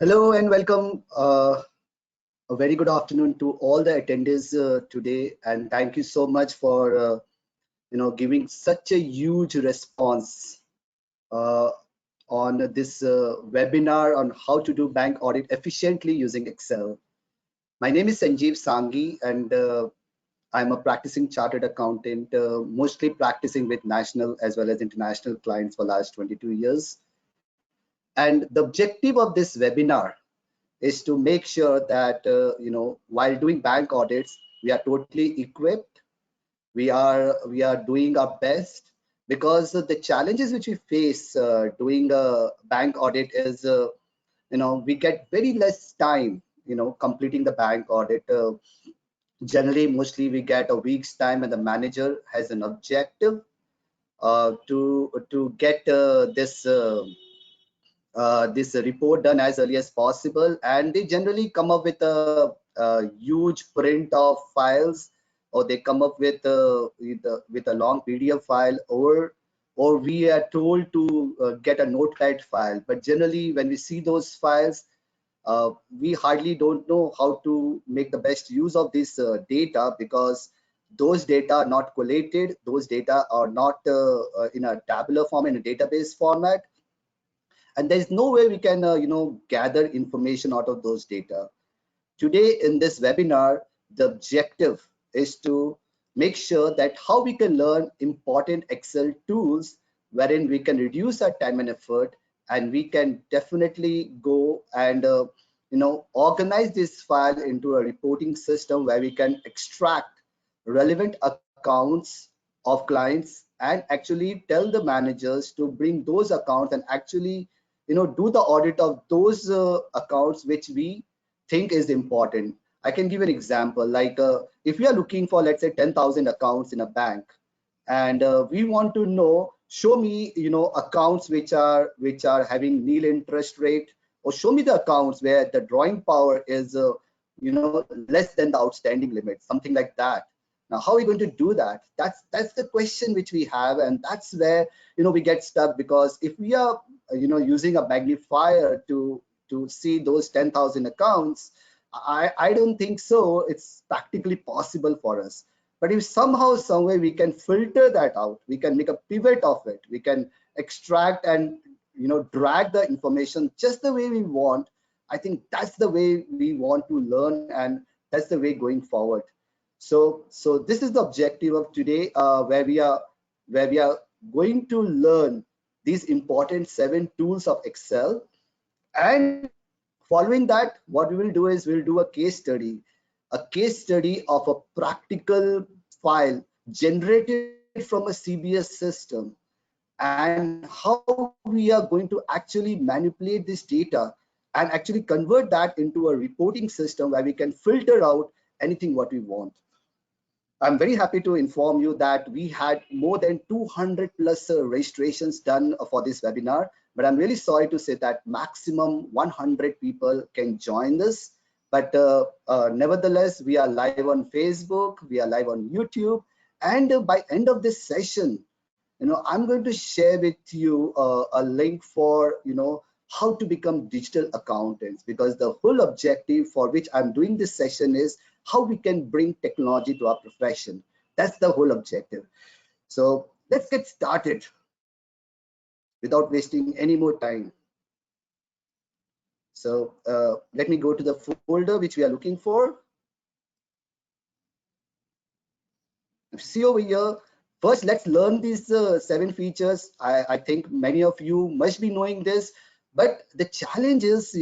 Hello and welcome. A very good afternoon to all the attendees today, and thank you so much for giving such a huge response uh, on this webinar on how to do bank audit efficiently using Excel. My name is Sanjeev Sanghi, and I'm a practicing chartered accountant, mostly practicing with national as well as international clients for last 22 years. And the objective of this webinar is to make sure that while doing bank audits, we are totally equipped. We are doing our best, because the challenges which we face doing a bank audit is we get very less time completing the bank audit. Generally, mostly we get a week's time, and the manager has an objective to get this report done as early as possible, and they generally come up with a huge print of files, or they come up with a long PDF file, or we are told to get a notepad file. But generally, when we see those files, we hardly don't know how to make the best use of this data, because those data are not collated, those data are not in a tabular form, in a database format, and there's no way we can gather information out of those data. Today in this webinar, the objective is to make sure that how we can learn important Excel tools wherein we can reduce our time and effort, and we can definitely go and organize this file into a reporting system where we can extract relevant accounts of clients, and actually tell the managers to bring those accounts and actually do the audit of those accounts which we think is important. I can give an example, like if we are looking for, let's say, 10,000 accounts in a bank, and we want to know, show me accounts which are having nil interest rate, or show me the accounts where the drawing power is less than the outstanding limit, something like that. Now, how are we going to do that? That's the question which we have, and that's where we get stuck, because if we are using a magnifier to see those 10,000 accounts, I don't think so it's practically possible for us. But if somehow, some way we can filter that out, we can make a pivot of it, we can extract and drag the information just the way we want, I think that's the way we want to learn, and that's the way going forward. So this is the objective of today, where we are going to learn these important 7 tools of Excel. And following that, what we will do is we'll do a case study of a practical file generated from a CBS system, and how we are going to actually manipulate this data and actually convert that into a reporting system where we can filter out anything what we want. I'm very happy to inform you that we had more than 200 plus registrations done for this webinar, but I'm really sorry to say that maximum 100 people can join this. But nevertheless, we are live on Facebook, we are live on YouTube, and by end of this session, I'm going to share with you a link for how to become digital accountants, because the whole objective for which I'm doing this session is how we can bring technology to our profession. That's the whole objective. So let's get started without wasting any more time. So let me go to the folder which we are looking for. See over here. First, let's learn these 7 features. I think many of you must be knowing this, but the challenge is,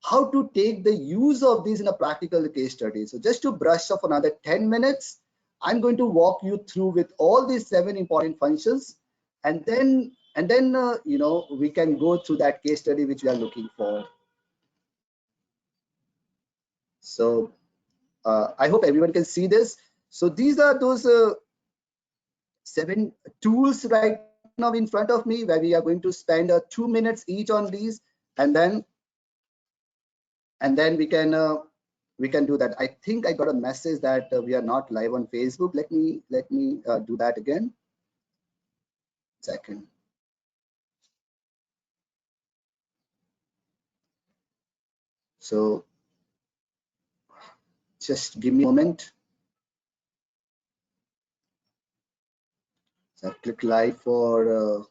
how to take the use of these in a practical case study. So just to brush off another 10 minutes, I'm going to walk you through with all these 7 important functions, and then we can go through that case study which we are looking for. So I hope everyone can see this. So these are those 7 tools right now in front of me, where we are going to spend 2 minutes each on these, and then we can do that. I think I got a message that we are not live on Facebook. Let me do that again. Second. So just give me a moment. So I'll click live for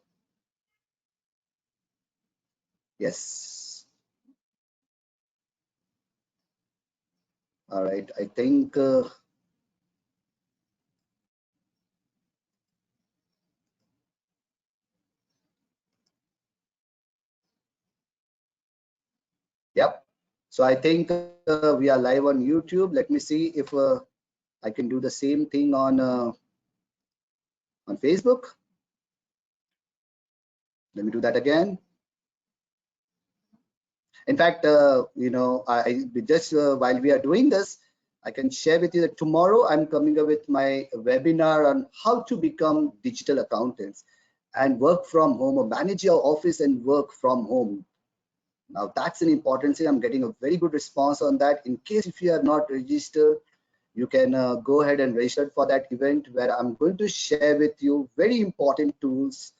yes. All right. I think yep. So I think we are live on YouTube. Let me see if I can do the same thing on Facebook. Let me do that again. In fact, I just while we are doing this, I can share with you that tomorrow I'm coming up with my webinar on how to become digital accountants and work from home or manage your office and work from home. Now that's an important thing. I'm getting a very good response on that. In case if you are not registered, you can go ahead and register for that event where I'm going to share with you very important tools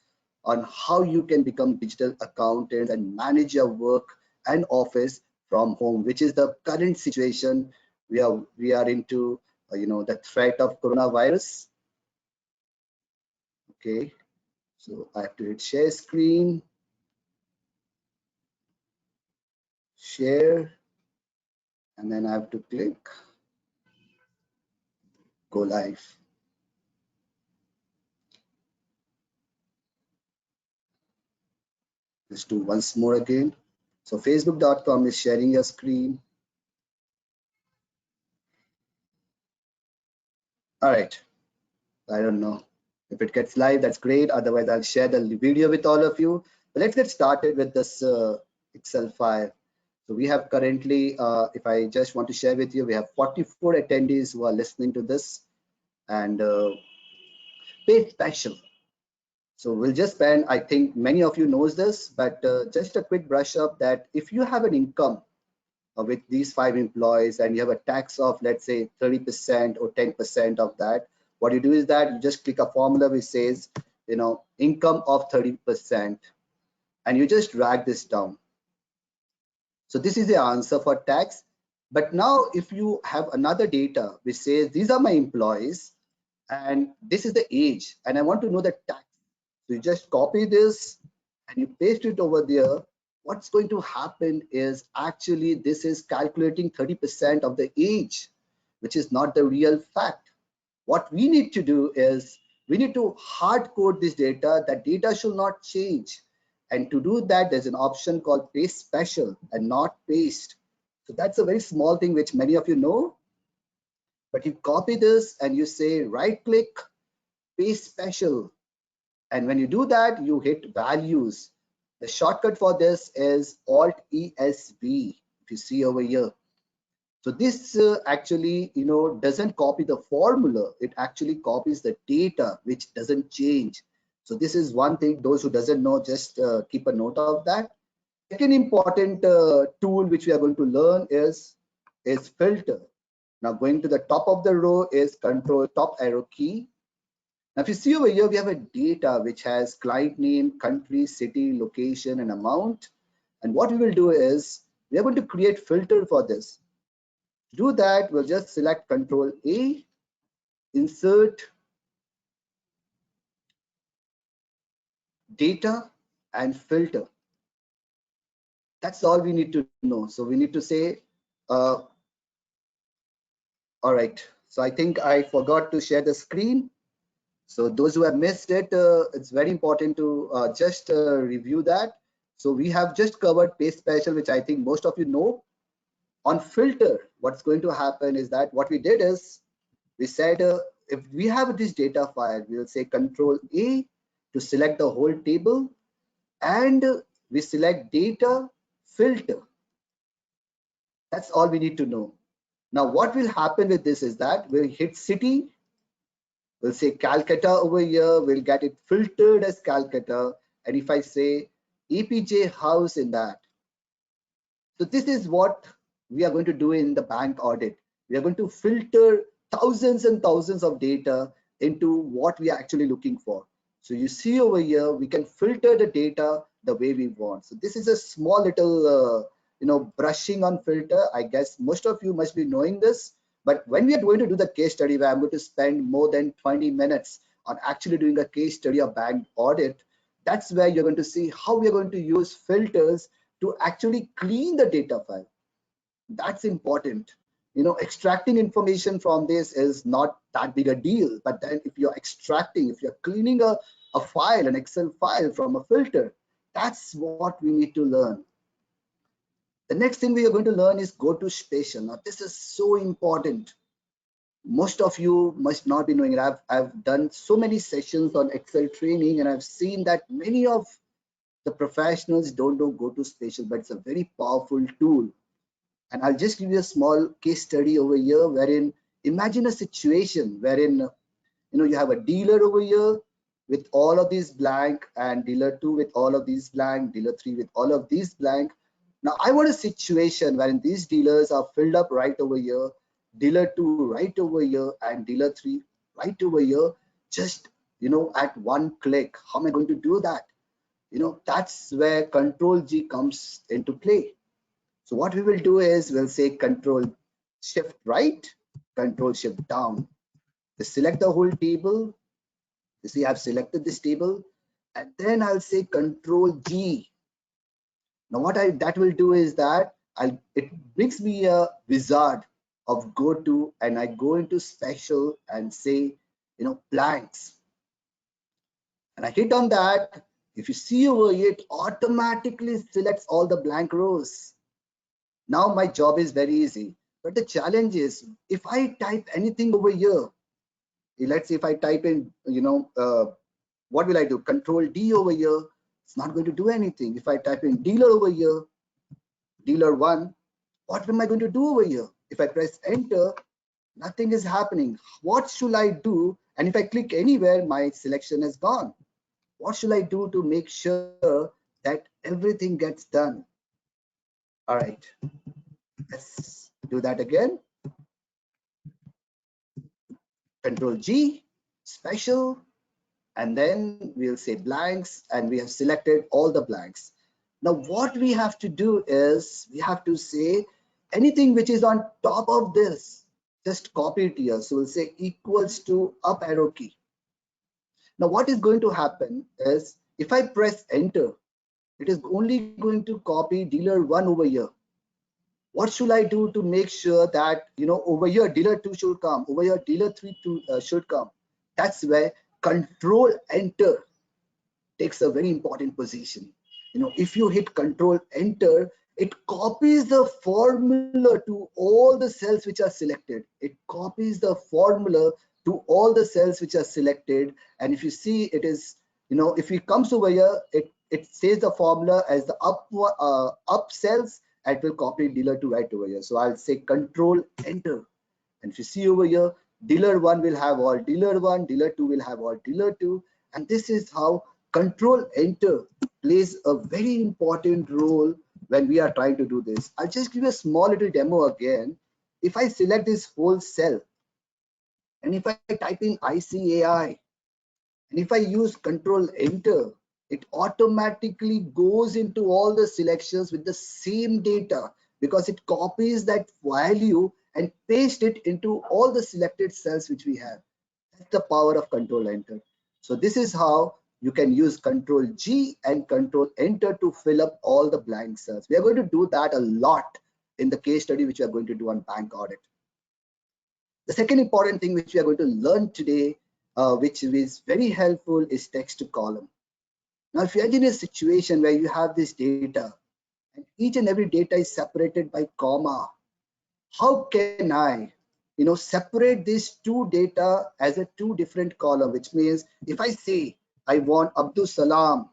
on how you can become digital accountant and manage your work and office from home, which is the current situation we are into, the threat of coronavirus. Okay, so I have to hit share screen, share, and then I have to click go live. Just do once more again. So facebook.com is sharing your screen. All right. I don't know if it gets live, that's great. Otherwise, I'll share the video with all of you. But let's get started with this Excel file. So we have currently, if I just want to share with you, we have 44 attendees who are listening to this, and pay special. So we'll just spend, I think many of you knows this, but just a quick brush up that if you have an income with these 5 employees and you have a tax of, let's say, 30% or 10% of that, what you do is that you just click a formula which says, income of 30%, and you just drag this down. So this is the answer for tax. But now if you have another data which says these are my employees and this is the age and I want to know the tax, so you just copy this and you paste it over there. What's going to happen is actually this is calculating 30% of the age, which is not the real fact. What we need to do is we need to hard code this data. That data should not change. And to do that, there's an option called paste special and not paste. So that's a very small thing which many of you know. But you copy this and you say right click, paste special. And when you do that, you hit values. The shortcut for this is Alt ESV, if you see over here. So this actually, doesn't copy the formula. It actually copies the data, which doesn't change. So this is one thing, those who doesn't know, just keep a note of that. Second important tool which we are going to learn is filter. Now going to the top of the row is control top arrow key. Now, if you see over here, we have a data which has client name, country, city, location, and amount. And what we will do is we are going to create filter for this. To do that, we'll just select Control A, insert data, and filter. That's all we need to know. So we need to say, all right. So I think I forgot to share the screen. So those who have missed it, it's very important to just review that. So we have just covered paste special, which I think most of you know. On filter, what's going to happen is that what we did is we said if we have this data file, we will say Control A to select the whole table, and we select data filter. That's all we need to know. Now what will happen with this is that we'll hit city. We'll say Calcutta over here, we'll get it filtered as Calcutta. And if I say EPJ house in that, so this is what we are going to do in the bank audit. We are going to filter thousands and thousands of data into what we are actually looking for. So you see over here, we can filter the data the way we want. So this is a small little brushing on filter. I guess most of you must be knowing this. But when we are going to do the case study, where I'm going to spend more than 20 minutes on actually doing a case study of bank audit, that's where you're going to see how we are going to use filters to actually clean the data file. That's important. Extracting information from this is not that big a deal. But then if you're extracting, if you're cleaning a file, an Excel file from a filter, that's what we need to learn. The next thing we are going to learn is go to spatial. Now, this is so important. Most of you must not be knowing it. I've done so many sessions on Excel training, and I've seen that many of the professionals don't know go to spatial, but it's a very powerful tool. And I'll just give you a small case study over here, wherein imagine a situation wherein you have a dealer over here with all of these blank, and dealer 2 with all of these blank, dealer 3 with all of these blank. Now I want a situation wherein these dealers are filled up right over here, dealer 2 right over here, and dealer 3 right over here, just at one click. How am I going to do that? That's where Control G comes into play. So what we will do is we'll say Control Shift right, Control Shift down. To select the whole table. You see, I've selected this table, and then I'll say Control G. Now what that will do is that it brings me a wizard of go to, and I go into special and say blanks, and I hit on that. If you see over here, it automatically selects all the blank rows. Now my job is very easy. But the challenge is, if I type anything over here, let's say if I type in what will I do? Control D over here, it's not going to do anything. If I type in dealer over here, dealer 1, what am I going to do over here? If I press enter, nothing is happening. What should I do? And if I click anywhere, my selection is gone. What should I do to make sure that everything gets done? All right, let's do that again. Control G, special, and then we'll say blanks, and we have selected all the blanks. Now what we have to do is we have to say anything which is on top of this, just copy it here. So we'll say equals to up arrow key. Now what is going to happen is if I press enter, it is only going to copy dealer 1 over here. What should I do to make sure that over here dealer 2 should come, over here dealer 3 should come? That's where Control Enter takes a very important position. If you hit Control Enter, it copies the formula to all the cells which are selected. It copies the formula to all the cells which are selected. And if you see, it is, if it comes over here, it says the formula as the up cells, and it will copy dealer 2 right over here. So I'll say Control Enter. And if you see over here, dealer 1 will have all dealer 1, dealer 2 will have all dealer 2. And this is how Control Enter plays a very important role when we are trying to do this. I'll just give you a small little demo again. If I select this whole cell, and if I type in ICAI, and if I use Control Enter, it automatically goes into all the selections with the same data, because it copies that value and paste it into all the selected cells which we have. That's the power of Control Enter. So this is how you can use Control G and Control Enter to fill up all the blank cells. We are going to do that a lot in the case study which we are going to do on bank audit. The second important thing which we are going to learn today, which is very helpful, is text to column. Now, if you're in a situation where you have this data and each and every data is separated by comma, how can I separate these two data as a two different column? Which means if I say I want Abdul Salam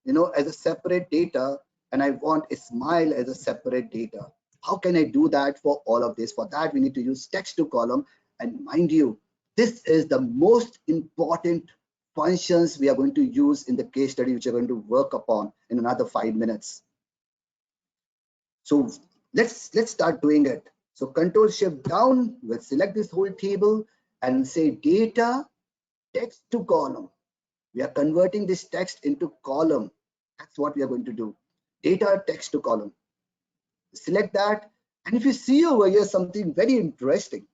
as a separate data, and I want Ismail as a separate data, how can I do that for all of this? For that we need to use text to column. And mind you, this is the most important functions we are going to use in the case study which we are going to work upon in another 5 minutes. So let's start doing it. So Control Shift down, we'll select this whole table and say data text to column. We are converting this text into column. That's what we are going to do. Data text to column. Select that, and if you see over here something very interesting,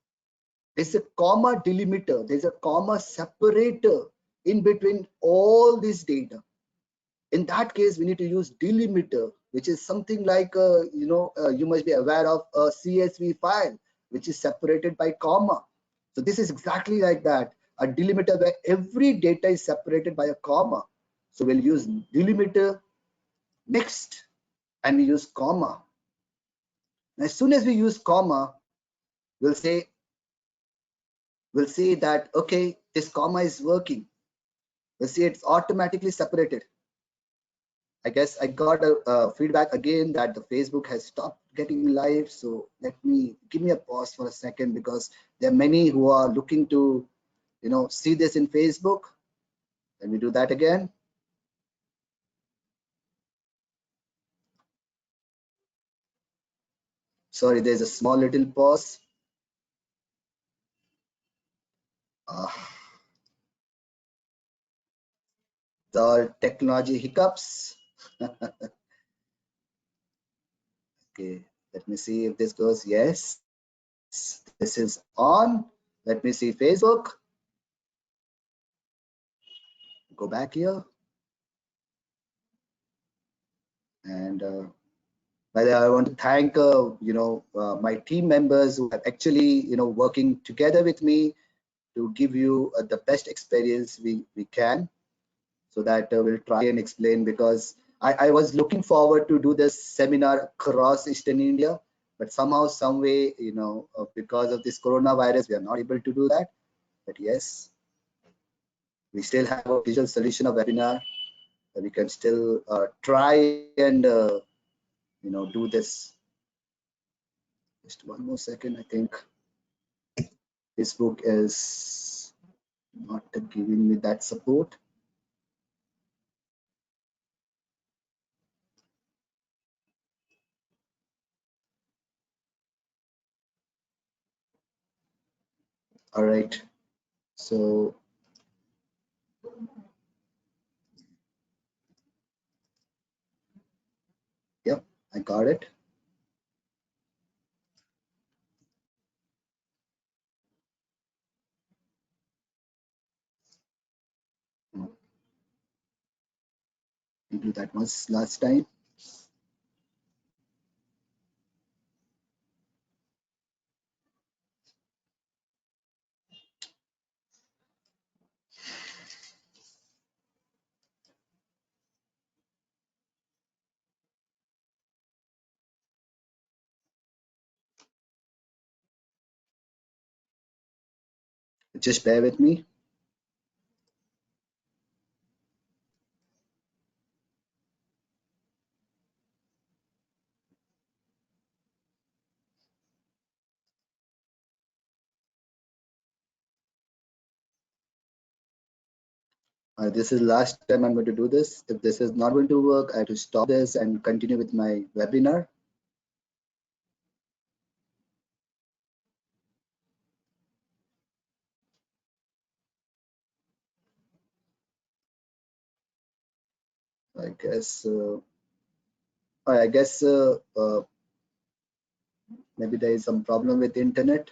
there's a comma delimiter, there's a comma separator in between all this data. In that case, we need to use delimiter, which is something like you must be aware of a CSV file, which is separated by comma. So this is exactly like that, a delimiter where every data is separated by a comma. So we'll use delimiter next, and we use comma. As soon as we use comma, we'll say that, okay, this comma is working. We'll see it's automatically separated. I guess I got a feedback again that the Facebook has stopped getting live. So give me a pause for a second, because there are many who are looking to, see this in Facebook. Let me do that again. Sorry, there's a small little pause. The technology hiccups. Okay, let me see if this goes. Yes, this is on. Let me see Facebook. Go back here. And by the way, I want to thank my team members who are actually working together with me to give you the best experience we can, so that we'll try and explain, because I was looking forward to do this seminar across Eastern India, but somehow, some way, because of this coronavirus, we are not able to do that. But yes, we still have a digital solution of webinar. We can still try and do this. Just one more second. I think Facebook is not giving me that support. All right. So yep, I got it. We do that once last time. Just bear with me. This is last time I'm going to do this. If this is not going to work, I have to stop this and continue with my webinar. I guess maybe there is some problem with the internet.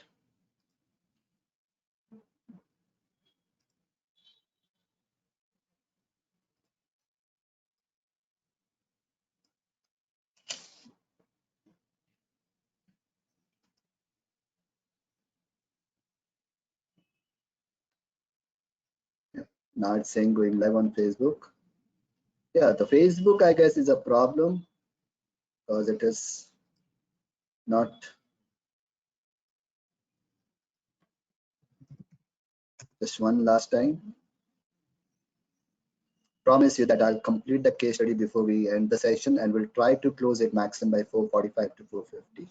Now it's saying going live on Facebook. Yeah, the Facebook, I guess, is a problem, because it is not. Just one last time. Promise you that I'll complete the case study before we end the session, and we'll try to close it maximum by 4:45 to 4:50.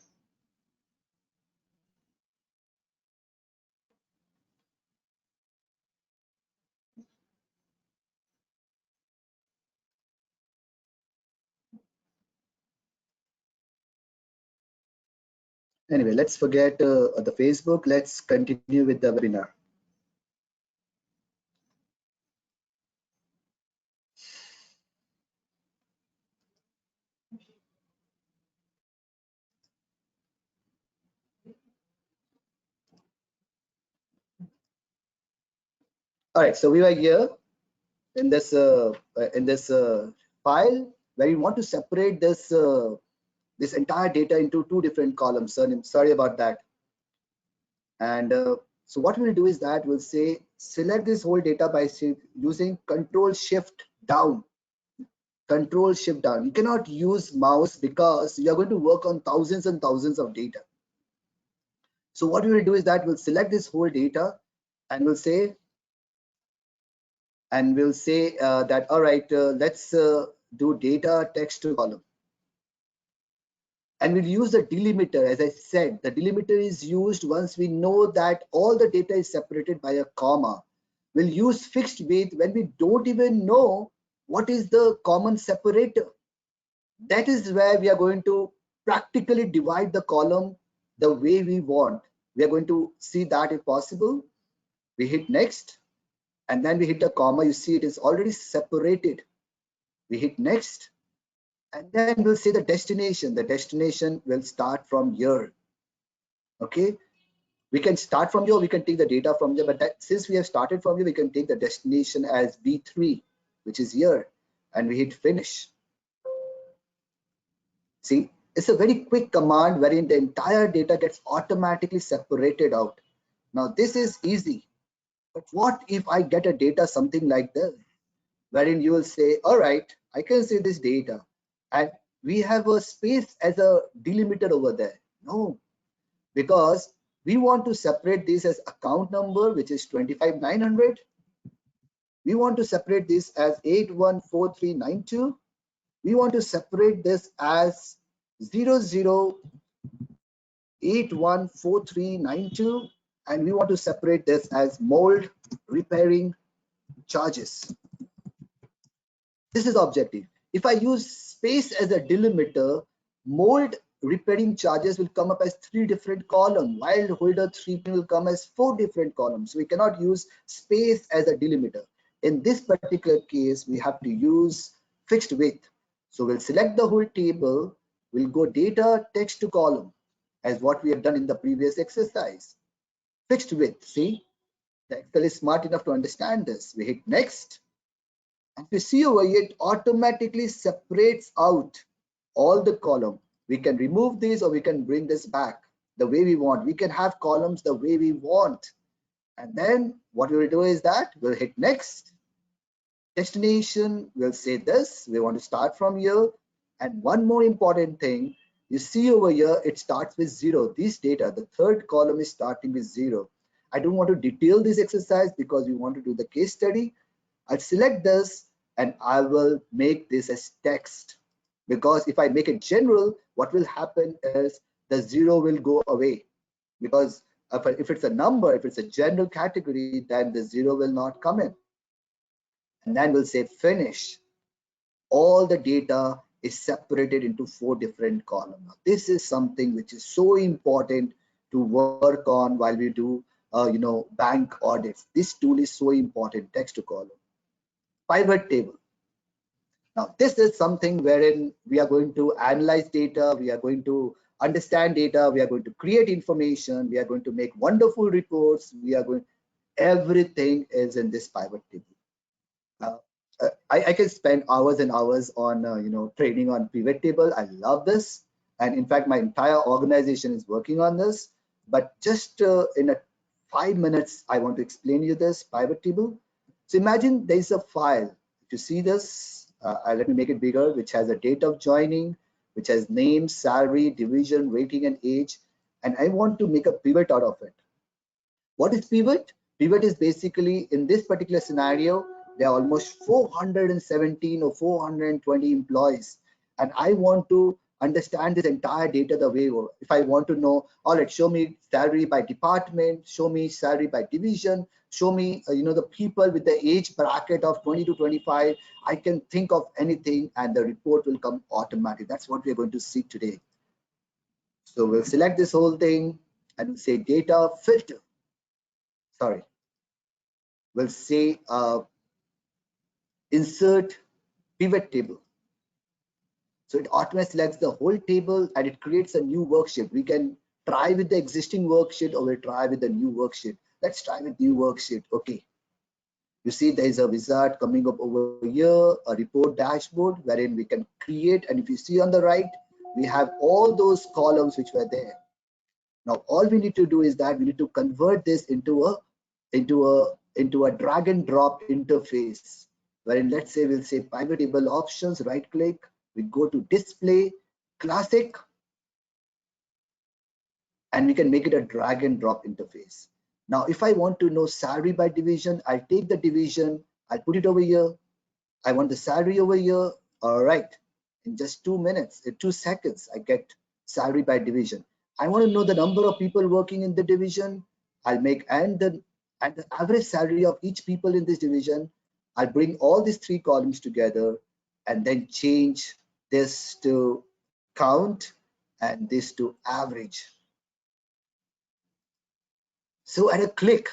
Anyway, let's forget the Facebook. Let's continue with the webinar. All right, so we were here in this file where we want to separate this entire data into two different columns. Sorry about that. And so what we'll do is that we'll say select this whole data by using Control Shift down. Control Shift down. You cannot use mouse because you are going to work on thousands and thousands of data. So what we will do is that we'll select this whole data and we'll say that all right, let's do data text to column. And we'll use the delimiter. As I said, the delimiter is used once we know that all the data is separated by a comma. We'll use fixed width when we don't even know what is the common separator. That is where we are going to practically divide the column the way we want. We are going to see that if possible. We hit next and then we hit a comma. You see it is already separated. We hit next. And then we'll say the destination. The destination will start from here. Okay, we can start from here, we can take the data from there, but since we have started from here, we can take the destination as B3, which is here, and we hit finish. See, it's a very quick command wherein the entire data gets automatically separated out. Now, this is easy, but what if I get a data something like this, wherein you will say, all right, I can see this data, and we have a space as a delimiter over there. No, because we want to separate this as account number, which is 25900. We want to separate this as 814392. We want to separate this as 00814392, and we want to separate this as mold repairing charges. This is objective. If I use space as a delimiter, mold repairing charges will come up as 3 different columns, while holder 3 will come as 4 different columns. So we cannot use space as a delimiter. In this particular case, we have to use fixed width. So we'll select the whole table. We'll go data text to column as what we have done in the previous exercise. Fixed width. See, the Excel is smart enough to understand this. We hit next. And we see over here, it automatically separates out all the column. We can remove this or we can bring this back the way we want. We can have columns the way we want. And then what we will do is that we'll hit next. Destination, we'll say this. We want to start from here. And one more important thing, you see over here, it starts with 0. This data, the third column is starting with 0. I don't want to detail this exercise because we want to do the case study. I'll select this and I will make this as text, because if I make it general, what will happen is the 0 will go away, because if it's a number, if it's a general category, then the 0 will not come in. And then we'll say finish. All the data is separated into 4 different columns. Now, this is something which is so important to work on while we do bank audits. This tool is so important. Text to column. Pivot table. Now, this is something wherein we are going to analyze data, we are going to understand data, we are going to create information, we are going to make wonderful reports, everything is in this pivot table. I can spend hours and hours on training on pivot table. I love this, and in fact, my entire organization is working on this. But just in 5 minutes, I want to explain you this pivot table. So imagine there is a file. If you see this, let me make it bigger, which has a date of joining, which has name, salary, division, rating, and age, and I want to make a pivot out of it. What is pivot? Pivot is basically, in this particular scenario, there are almost 417 or 420 employees, and I want to understand this entire data the way. If I want to know, all right, show me salary by department, show me salary by division, show me the people with the age bracket of 20 to 25. I can think of anything and the report will come automatically. That's what we're going to see today. So we'll select this whole thing and we'll say data filter. Sorry, we'll say insert pivot table. So it automatically selects the whole table and it creates a new worksheet. We can try with the existing worksheet or we'll try with the new worksheet. Let's try with new worksheet. Okay. You see there is a wizard coming up over here, a report dashboard wherein we can create, and if you see on the right, we have all those columns which were there. Now all we need to do is that we need to convert this into a drag and drop interface, wherein let's say we'll say pivot table options, right click, we go to display classic, and we can make it a drag and drop interface. Now if I want to know salary by division, I'll take the division, I'll put it over here. I want the salary over here. All right, in just 2 minutes, in 2 seconds, I get salary by division. I want to know the number of people working in the division. I'll make and the average salary of each people in this division. I'll bring all these 3 columns together and then change this to count and this to average. So at a click,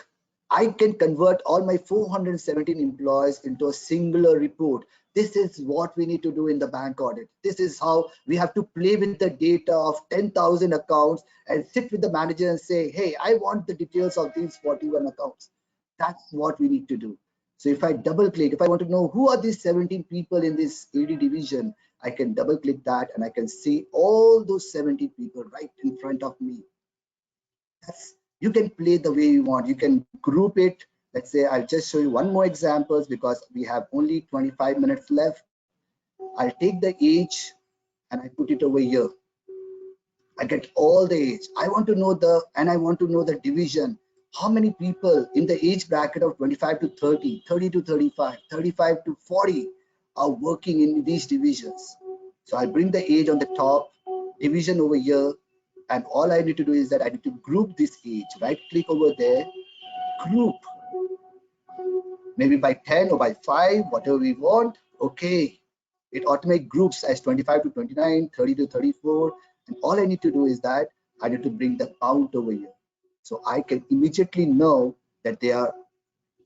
I can convert all my 417 employees into a singular report. This is what we need to do in the bank audit. This is how we have to play with the data of 10,000 accounts and sit with the manager and say, hey, I want the details of these 41 accounts. That's what we need to do. So if I double click, if I want to know who are these 17 people in this AD division, I can double click that and I can see all those 70 people right in front of me. You can play the way you want. You can group it. Let's say I'll just show you one more examples because we have only 25 minutes left. I'll take the age and I put it over here. I get all the age. I want to know the division. How many people in the age bracket of 25 to 30, 30 to 35, 35 to 40 are working in these divisions. So I bring the age on the top, division over here, and all I need to do is that I need to group this age. Right click over there, group, maybe by 10 or by 5, whatever we want. Okay, it automatically groups as 25 to 29, 30 to 34, and all I need to do is that I need to bring the count over here. So I can immediately know that there are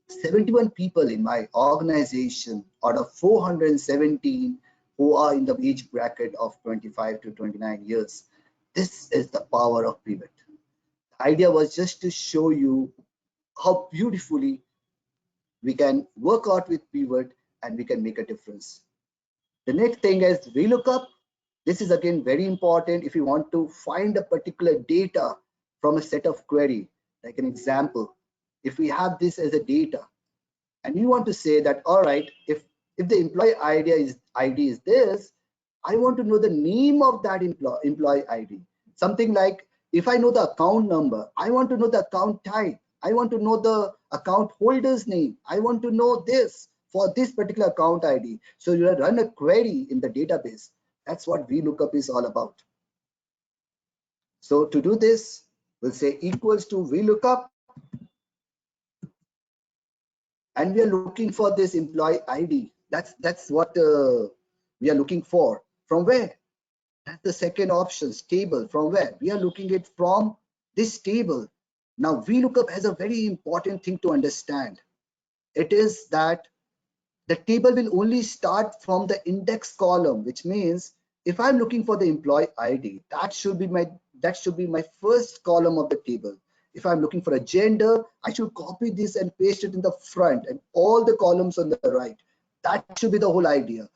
71 people in my organization out of 417 who are in the age bracket of 25 to 29 years. This is the power of pivot. The idea was just to show you how beautifully we can work out with pivot and we can make a difference. The next thing is VLOOKUP. This is again very important if you want to find a particular data from a set of query. Like an example, if we have this as a data and you want to say that, all right, if the employee ID is this, I want to know the name of that employee ID. Something like, if I know the account number, I want to know the account type. I want to know the account holder's name. I want to know this for this particular account ID. So you run a query in the database. That's what VLOOKUP is all about. So to do this, we'll say equals to VLOOKUP. And we are looking for this employee ID. That's what we are looking for. From where? That's the second option, table. From where? We are looking it from this table. Now VLOOKUP has a very important thing to understand. It is that the table will only start from the index column, which means if I'm looking for the employee ID, that should be my first column of the table. If I'm looking for a gender, I should copy this and paste it in the front and all the columns on the right. That should be the whole idea.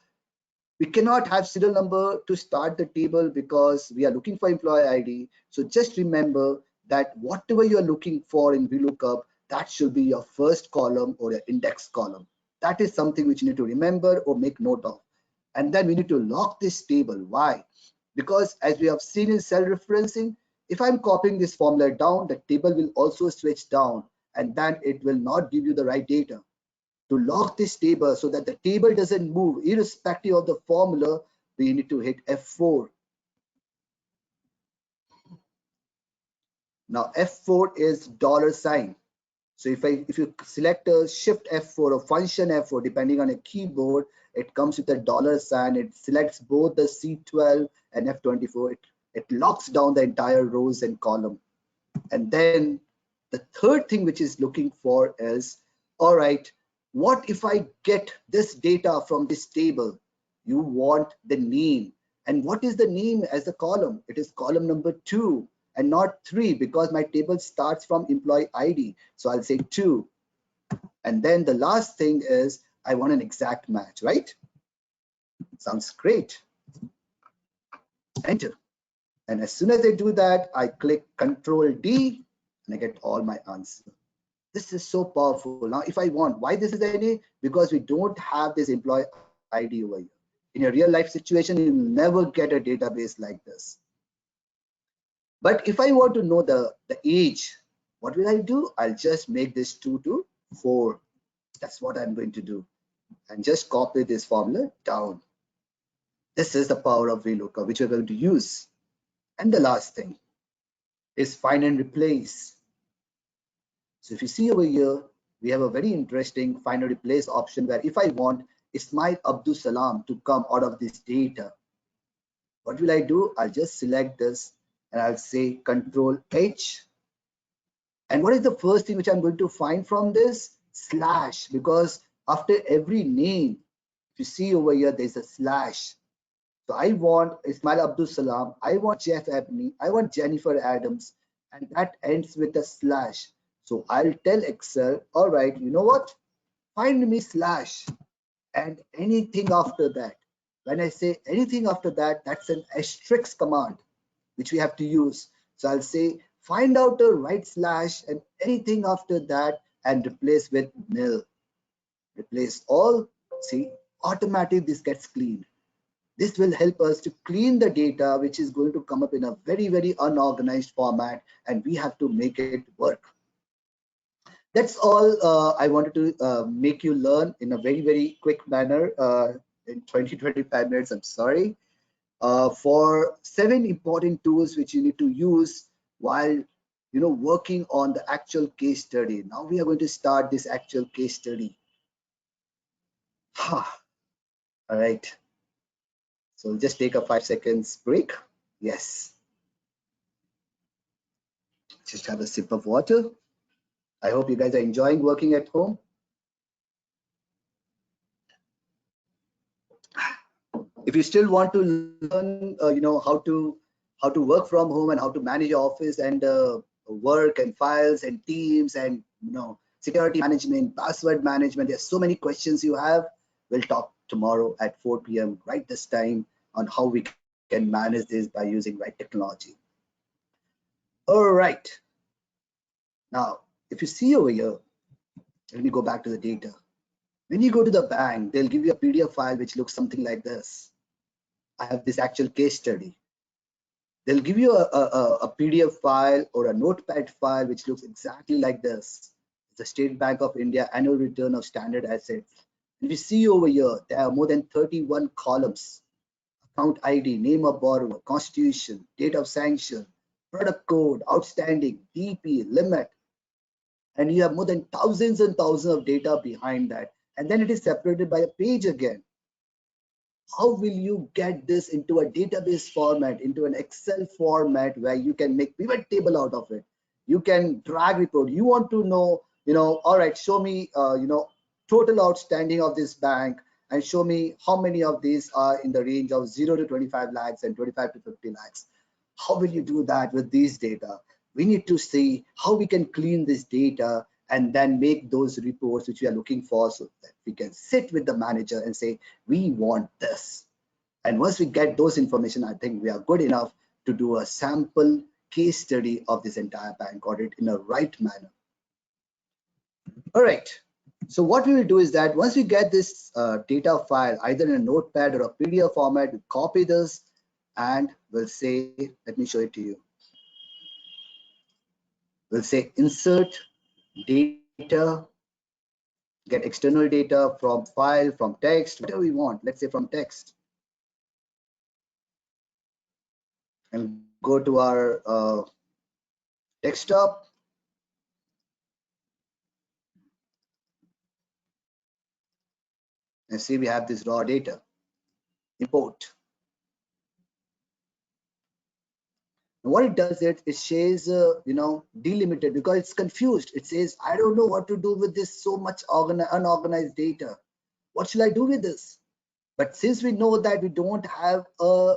We cannot have serial number to start the table because we are looking for employee ID. So just remember that whatever you are looking for in VLOOKUP, that should be your first column or your index column. That is something which you need to remember or make note of. And then we need to lock this table. Why? Because as we have seen in cell referencing, if I'm copying this formula down, the table will also switch down and then it will not give you the right data. To lock this table so that the table doesn't move irrespective of the formula, we need to hit F4. Now F4 is $sign. So if you select a shift F4 or function F4, depending on a keyboard, it comes with a $sign. It selects both the C12 and F24. It locks down the entire rows and column. And then the third thing which is looking for is, all right, what if I get this data from this table? You want the name. And what is the name as a column? It is column number 2 and not 3 because my table starts from employee ID. So I'll say 2. And then the last thing is I want an exact match, right? Sounds great. Enter. And as soon as I do that, I click Control D and I get all my answer. This is so powerful. Now, if I want, why this is any? Because we don't have this employee ID over here. In your real life situation, you'll never get a database like this. But if I want to know the age, what will I do? I'll just make this 2 to 4. That's what I'm going to do. And just copy this formula down. This is the power of VLOOKUP, which we're going to use. And the last thing is find and replace. So if you see over here, we have a very interesting find and replace option where if I want Ismail Abdul Salam to come out of this data, what will I do? I'll just select this and I'll say Control H. And what is the first thing which I'm going to find from this? Slash, because after every name, if you see over here, there's a slash. So I want Ismail Abdul Salam, I want Jeff Abney, I want Jennifer Adams, and that ends with a slash. So I'll tell Excel, all right, you know what? Find me slash and anything after that. When I say anything after that, that's an asterisk command, which we have to use. So I'll say, find out a right slash and anything after that and replace with nil. Replace all, see, automatically this gets cleaned. This will help us to clean the data, which is going to come up in a very, very unorganized format, and we have to make it work. That's all I wanted to make you learn in a very, very quick manner in 20-25 minutes. I'm sorry. For 7 important tools which you need to use while working on the actual case study. Now we are going to start this actual case study. All right. So just take a 5 seconds break. Yes. Just have a sip of water. I hope you guys are enjoying working at home. If you still want to learn, how to work from home and how to manage your office and work and files and teams and security management, password management, there's so many questions you have. We'll talk tomorrow at 4 p.m. right this time on how we can manage this by using right technology. All right. Now, if you see over here, let me go back to the data. When you go to the bank, they'll give you a PDF file which looks something like this. I have this actual case study. They'll give you a PDF file or a notepad file which looks exactly like this. It's the State Bank of India annual return of standard assets. If you see over here, there are more than 31 columns. Account ID, name of borrower, constitution, date of sanction, product code, outstanding, DP, limit. And you have more than thousands and thousands of data behind that. And then it is separated by a page again. How will you get this into a database format, into an Excel format where you can make pivot table out of it? You can drag report. You want to know, all right, show me, total outstanding of this bank and show me how many of these are in the range of 0 to 25 lakhs and 25 to 50 lakhs. How will you do that with these data? We need to see how we can clean this data and then make those reports which we are looking for so that we can sit with the manager and say, we want this. And once we get those information, I think we are good enough to do a sample case study of this entire bank audit in a right manner. All right. So what we will do is that once we get this data file, either in a notepad or a PDF format, we copy this and we'll say, let me show it to you. We'll say insert data, get external data from file, from text, whatever we want. Let's say from text. And go to our desktop. And see we have this raw data. Import. And what it does, it says, delimited because it's confused. It says, I don't know what to do with this so much unorganized data. What should I do with this? But since we know that we don't have a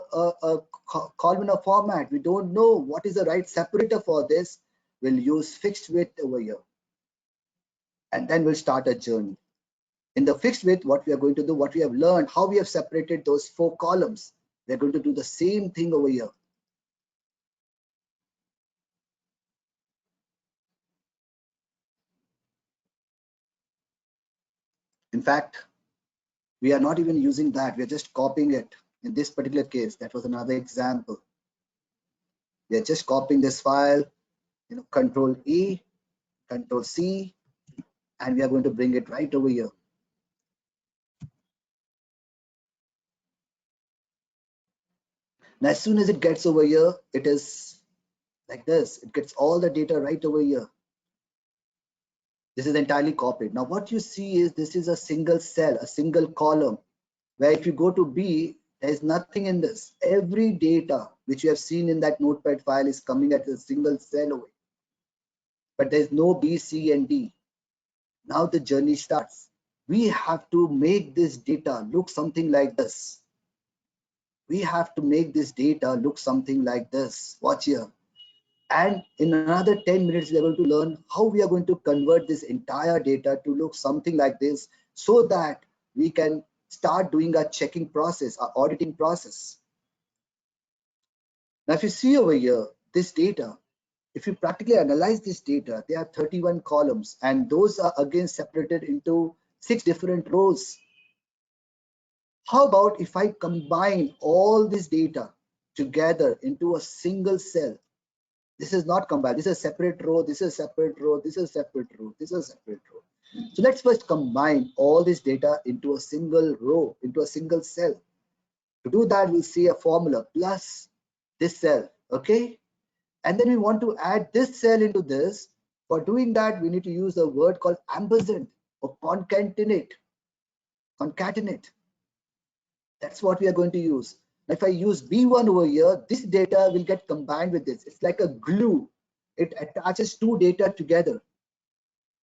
columnar format, we don't know what is the right separator for this, we'll use fixed width over here. and then we'll start a journey. In the fixed width, what we are going to do, what we have learned, how we have separated those 4 columns, we're going to do the same thing over here. In fact, we are not even using that. We are just copying it. In this particular case, that was another example. We are just copying this file, Control E, Control C, and we are going to bring it right over here. Now, as soon as it gets over here, it is like this. It gets all the data right over here. This is entirely copied. Now, what you see is this is a single cell, a single column, where if you go to B, there is nothing in this. Every data which you have seen in that notepad file is coming at a single cell away. But there is no B, C, and D. Now the journey starts. We have to make this data look something like this. We have to make this data look something like this. Watch here. And in another 10 minutes, we are going to learn how we are going to convert this entire data to look something like this, so that we can start doing our checking process, our auditing process. Now, if you see over here, this data, if you practically analyze this data, there are 31 columns, and those are again separated into 6 different rows. How about if I combine all this data together into a single cell? This is not combined. This is a separate row. This is a separate row. This is a separate row. This is a separate row. So let's first combine all this data into a single row, into a single cell. To do that, we'll see a formula plus this cell. Okay. And then we want to add this cell into this. For doing that, we need to use a word called ampersand or concatenate. Concatenate. That's what we are going to use. If I use B1 over here, this data will get combined with this. It's like a glue. It attaches 2 data together.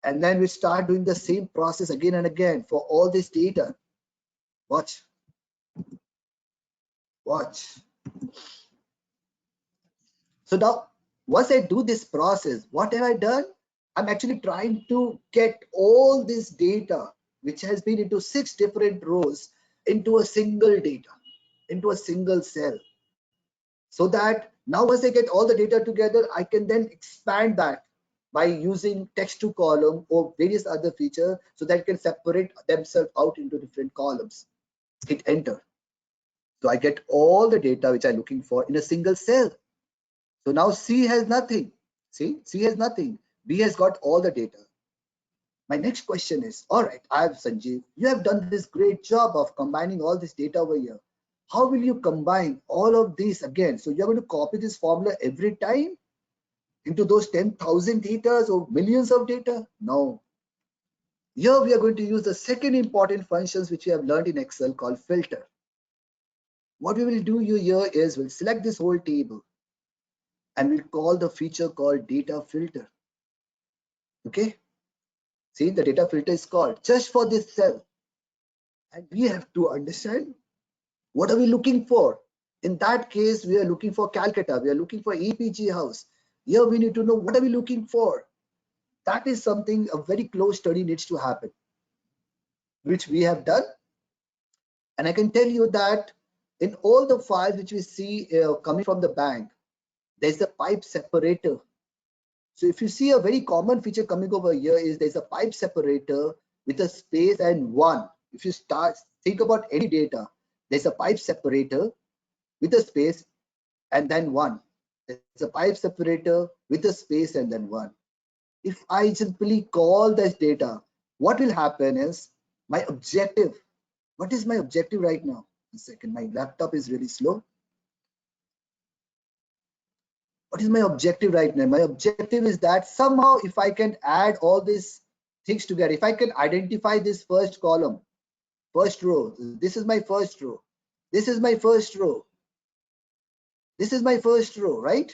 And then we start doing the same process again and again for all this data. Watch. Watch. So now, once I do this process, what have I done? I'm actually trying to get all this data, which has been into 6 different rows, into a single data, into a single cell. So that now once I get all the data together, I can then expand that by using text to column or various other features, so that it can separate themselves out into different columns. Hit enter. So I get all the data which I'm looking for in a single cell. So now C has nothing. See, C has nothing. B has got all the data. My next question is, all right, I have Sanjeev. You have done this great job of combining all this data over here. How will you combine all of these again? So you're going to copy this formula every time into those 10,000 data or millions of data? No. Here we are going to use the second important functions which we have learned in Excel called filter. What we will do here is we'll select this whole table and we'll call the feature called data filter. Okay. See, the data filter is called just for this cell. And we have to understand, what are we looking for? In that case, we are looking for Calcutta. We are looking for EPG house. Here we need to know what are we looking for. That is something, a very close study needs to happen, which we have done. And I can tell you that in all the files which we see coming from the bank, there's a pipe separator. So if you see a very common feature coming over here is there's a pipe separator with a space and 1. If you think about any data, there's a pipe separator with a space and then 1. There's a pipe separator with a space and then 1. If I simply call this data, what will happen is my objective. What is my objective right now? A second, my laptop is really slow. What is my objective right now? My objective is that somehow if I can add all these things together, if I can identify this first column, first row, this is my first row, this is my first row, this is my first row, right?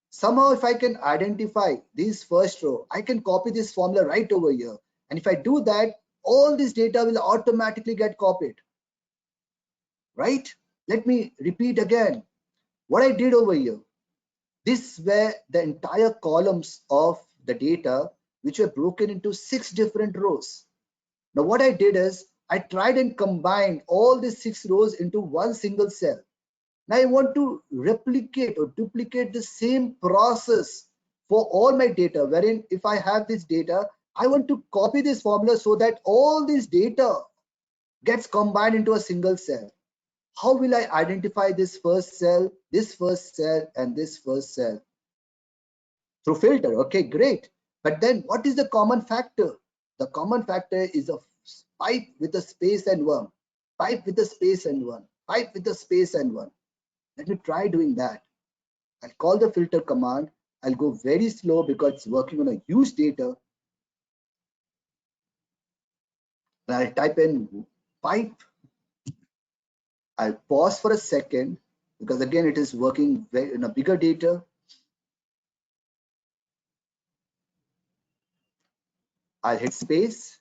Somehow if I can identify this first row, I can copy this formula right over here. And if I do that, all this data will automatically get copied, right? Let me repeat again what I did over here. This were the entire columns of the data which were broken into 6 different rows. Now what I did is I tried and combined all these 6 rows into one single cell. Now I want to replicate or duplicate the same process for all my data, wherein if I have this data, I want to copy this formula so that all this data gets combined into a single cell. How will I identify this first cell, and this first cell? Through filter. Okay, great. But then what is the common factor? The common factor is a pipe with a space and one, pipe with a space and one, pipe with a space and one. Let me try doing that. I'll call the filter command. I'll go very slow because it's working on a huge data. And I'll type in pipe. I'll pause for a second because again it is working in a bigger data. I'll hit space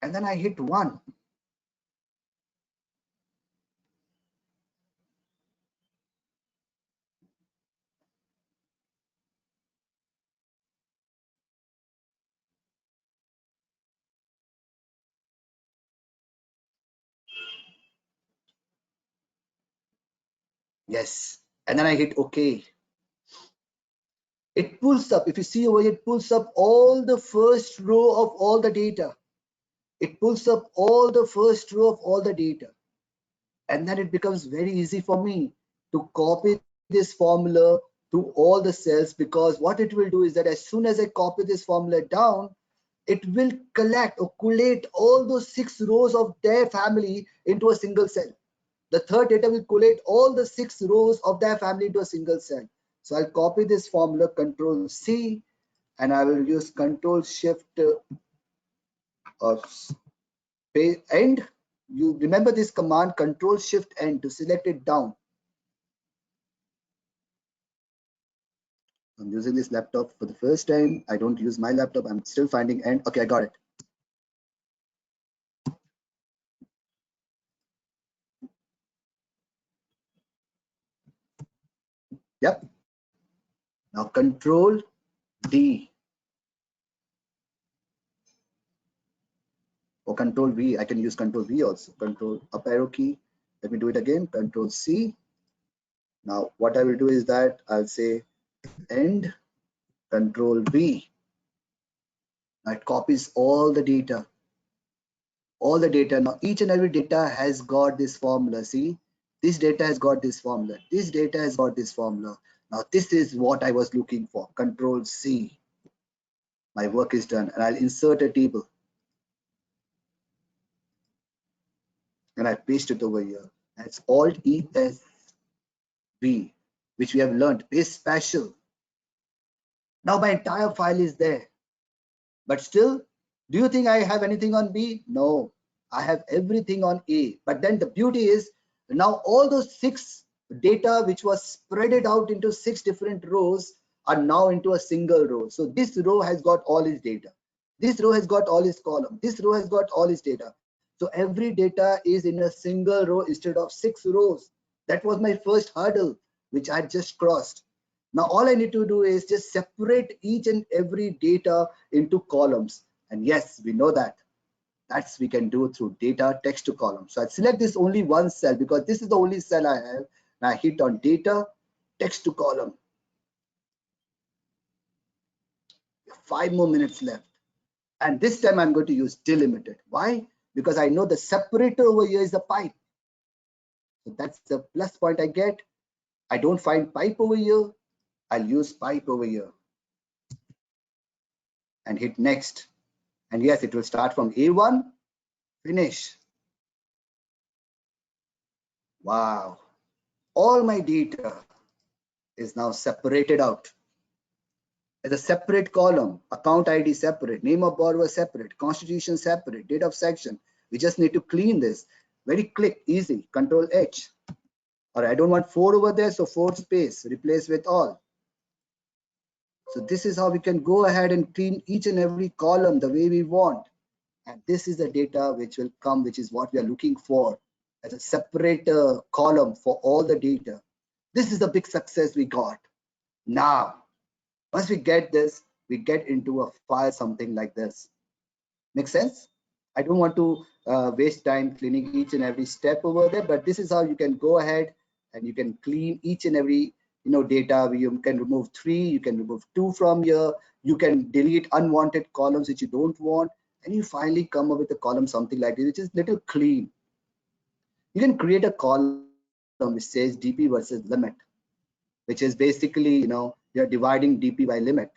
and then I hit 1. Yes, and then I hit OK. It pulls up, if you see over here, it pulls up all the first row of all the data. It pulls up all the first row of all the data. And then it becomes very easy for me to copy this formula to all the cells, because what it will do is that as soon as I copy this formula down, it will collect or collate all those 6 rows of their family into a single cell. The third data will collate all the 6 rows of their family into a single cell. So I'll copy this formula, Control C, and I will use Control Shift end. You remember this command, Control Shift End, to select it down. I'm using this laptop for the first time. I don't use my laptop. I'm still finding end. Okay, I got it. Yep. Now Control D or Control V. I can use Control V also. Control up arrow key. Let me do it again. Control C. Now what I will do is that I'll say end, Control V. Now it copies all the data. All the data. Now each and every data has got this formula. See, this data has got this formula. This data has got this formula. Now this is what I was looking for. Control C. My work is done, and I'll insert a table. And I paste it over here. That's Alt E S V, which we have learned, paste special. Now my entire file is there. But still, do you think I have anything on B? No, I have everything on A. But then the beauty is now all those 6 data which was spread out into 6 different rows are now into a single row. So this row has got all its data. This row has got all its column. This row has got all its data. So every data is in a single row instead of 6 rows. That was my first hurdle, which I just crossed. Now all I need to do is just separate each and every data into columns. And yes, we know that. That's we can do through data text to column. So I select this only one cell because this is the only cell I have. And I hit on data text to column. 5 more minutes left. And this time I'm going to use delimited. Why? Because I know the separator over here is the pipe. So that's the plus point I get. I don't find pipe over here. I'll use pipe over here and hit next. And yes, it will start from A1, finish. Wow. All my data is now separated out as a separate column. Account ID separate, name of borrower separate, constitution separate, date of section. We just need to clean this. Very quick, easy. Control H. Or I don't want 4 over there, so 4 space, replace with all. So this is how we can go ahead and clean each and every column the way we want. And this is the data which will come, which is what we are looking for as a separate column for all the data. This is the big success we got. Now, Once we get this, we get into a file something like this. Make sense? I don't want to waste time cleaning each and every step over there, but this is how you can go ahead and you can clean each and every data. You can remove 3, you can remove 2 from here, you can delete unwanted columns which you don't want, and you finally come up with a column something like this, which is little clean. You can create a column which says DP versus limit, which is basically you're dividing DP by limit,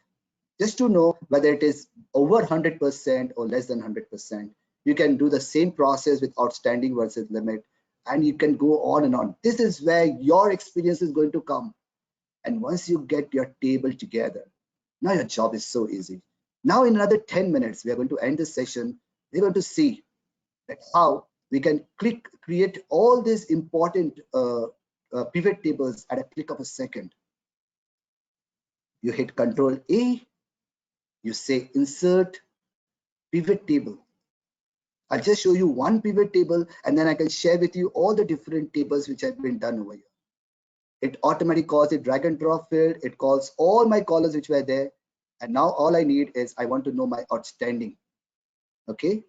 just to know whether it is over 100% or less than 100%. You can do the same process with outstanding versus limit, and you can go on and on. This is where your experience is going to come. And once you get your table together, now your job is so easy. Now in another 10 minutes, we are going to end this session. We're going to see that how we can create all these important pivot tables at a click of a second. You hit Control A, you say insert pivot table. I'll just show you one pivot table, and then I can share with you all the different tables which have been done over here. It automatically calls it drag and drop field. It calls all my columns which were there. And now all I need is I want to know my outstanding. Okay.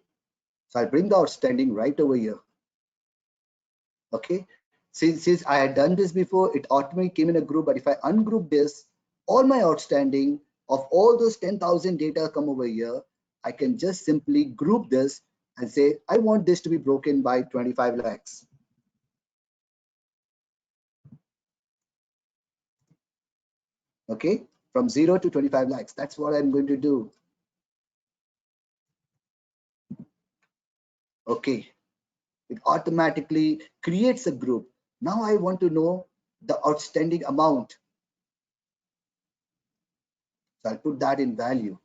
So I'll bring the outstanding right over here. Okay. Since I had done this before, it automatically came in a group. But if I ungroup this, all my outstanding of all those 10,000 data come over here. I can just simply group this and say, I want this to be broken by 25 lakhs. Okay, from 0 to 25 lakhs. That's what I'm going to do. Okay, it automatically creates a group. Now I want to know the outstanding amount. So I'll put that in value.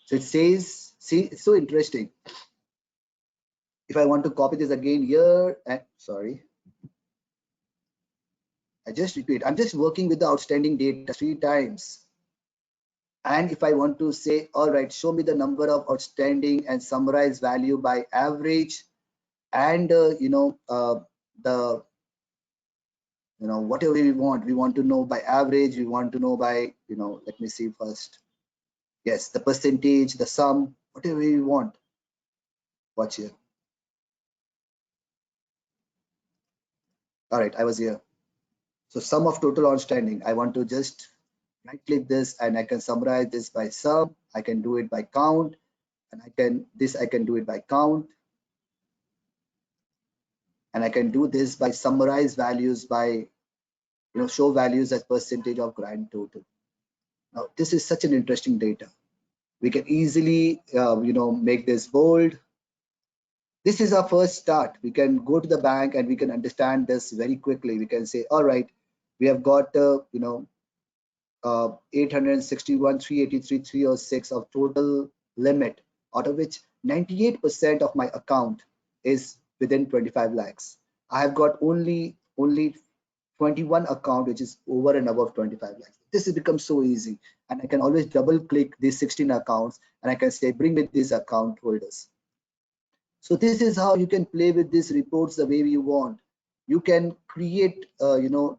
So it says, see, it's so interesting. If I want to copy this again here, and sorry, I just repeat, I'm just working with the outstanding data 3 times. And if I want to say, all right, show me the number of outstanding and summarize value by average, and whatever we want to know by average, we want to know by let me see first. Yes, the percentage, the sum, whatever we want. Watch here. All right, I was here. So sum of total outstanding, I want to just right click this and I can summarize this by sum. I can do it by count, and I can do it by count, and I can do this by summarize values by show values as percentage of grand total. Now this is such an interesting data. We can easily make this bold. This is our first start. We can go to the bank and we can understand this very quickly. We can say, all right, we have got 861 383 306 of total limit, out of which 98% of my account is within 25 lakhs. I have got only 21 account which is over and above 25 lakhs. This has become so easy, and I can always double click these 16 accounts and I can say bring with these account holders. So this is how you can play with these reports the way you want. You can create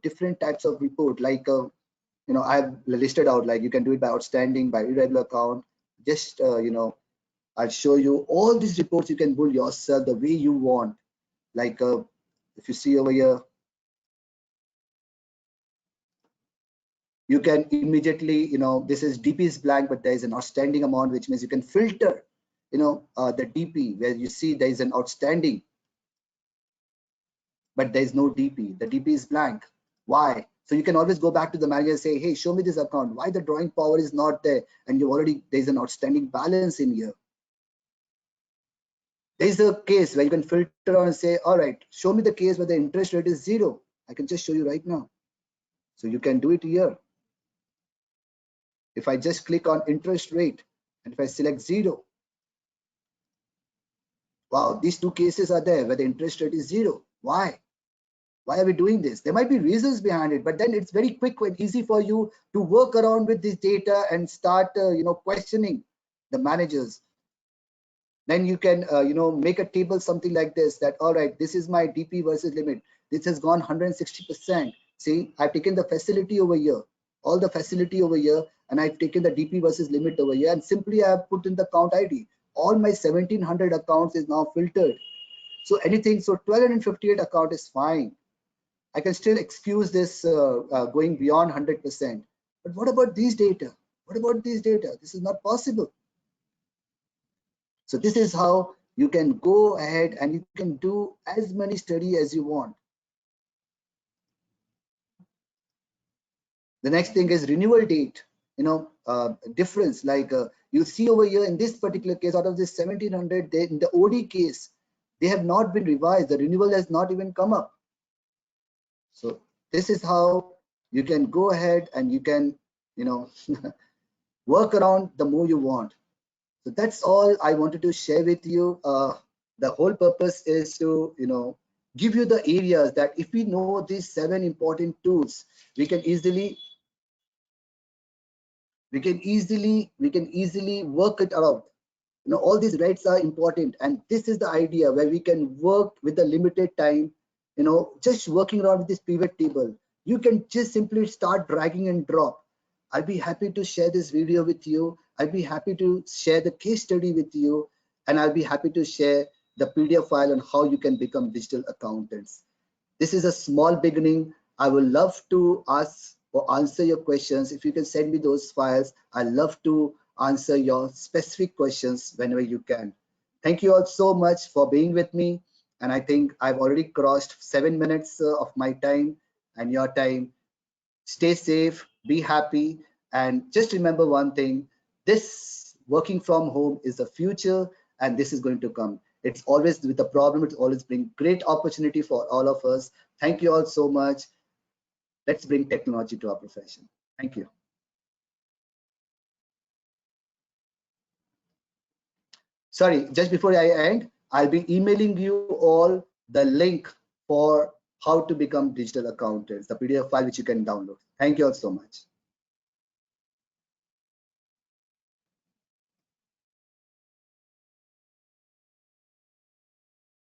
different types of report, like I've listed out, like you can do it by outstanding, by irregular account. Just I'll show you all these reports. You can build yourself the way you want. Like if you see over here, you can immediately, this is DP is blank, but there is an outstanding amount, which means you can filter, the DP where you see there is an outstanding, but there is no DP. The DP is blank. Why? So you can always go back to the manager and say, hey, show me this account. Why the drawing power is not there? And there's an outstanding balance in here. There's a case where you can filter on and say, all right, show me the case where the interest rate is 0. I can just show you right now. So you can do it here. If I just click on interest rate and if I select 0, wow, these 2 cases are there where the interest rate is 0. Why? Why are we doing this? There might be reasons behind it, but then it's very quick and easy for you to work around with this data and start, questioning the managers. Then you can make a table something like this, that all right, this is my DP versus limit. This has gone 160%. See, I've taken the facility over here, all the facility over here, and I've taken the DP versus limit over here, and simply I have put in the account ID. All my 1700 accounts is now filtered. So anything, so 1258 account is fine. I can still excuse this going beyond 100%. But what about these data? What about these data? This is not possible. So this is how you can go ahead and you can do as many study as you want. The next thing is renewal date, difference. Like you see over here in this particular case, out of this 1700, in the OD case, they have not been revised. The renewal has not even come up. So this is how you can go ahead and you can, work around the more you want. So that's all I wanted to share with you. The whole purpose is to, give you the areas that if we know these 7 important tools, we can easily work it out. All these rights are important, and this is the idea where we can work with the limited time. Just working around with this pivot table, you can just simply start dragging and drop. I'll be happy to share this video with you. I'll be happy to share the case study with you, and I'll be happy to share the PDF file on how you can become digital accountants. This is a small beginning. I would love to ask or answer your questions. If you can send me those files, I love to answer your specific questions whenever you can. Thank you all so much for being with me. And I think I've already crossed 7 minutes of my time and your time. Stay safe, be happy, and just remember one thing: this working from home is the future, and this is going to come. It's always with a problem, it's always bring great opportunity for all of us. Thank you all so much. Let's bring technology to our profession. Thank you. Sorry, just before I end, I'll be emailing you all the link for how to become digital accountants, the PDF file which you can download. Thank you all so much.